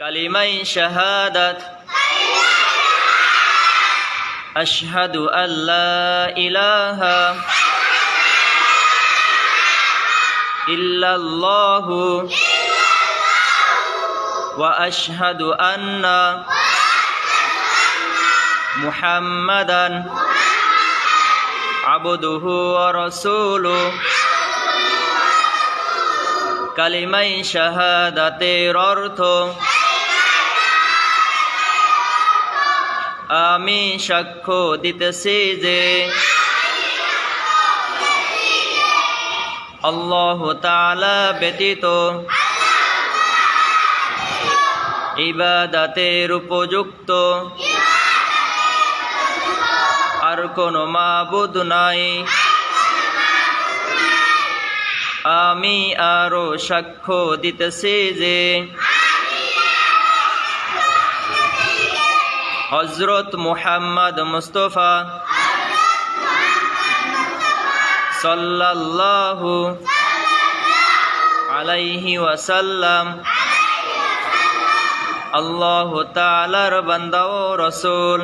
কালিমাই শাহাদাত আশহাদু আল্লা ইলাহা ইল্লাল্লাহু ওয়া আশহাদু আন্না মুহাম্মাদান আবদুহু ওয়া রাসূলুহু। কালিমাই শাহাদাতের অর্থ আমি সাক্ষ্য দিতেছি যে আল্লাহ তাআলা ব্যতীত ইবাদতের উপযুক্ত আর কোনো মাবুদ নাই। আমি আরো সাক্ষ্য দিতেছি যে হযরত মুহাম্মদ মুস্তাফা সাল্লাল্লাহু আলাইহি ওয়াসাল্লাম আল্লাহ তাআলার বান্দা ও রাসূল।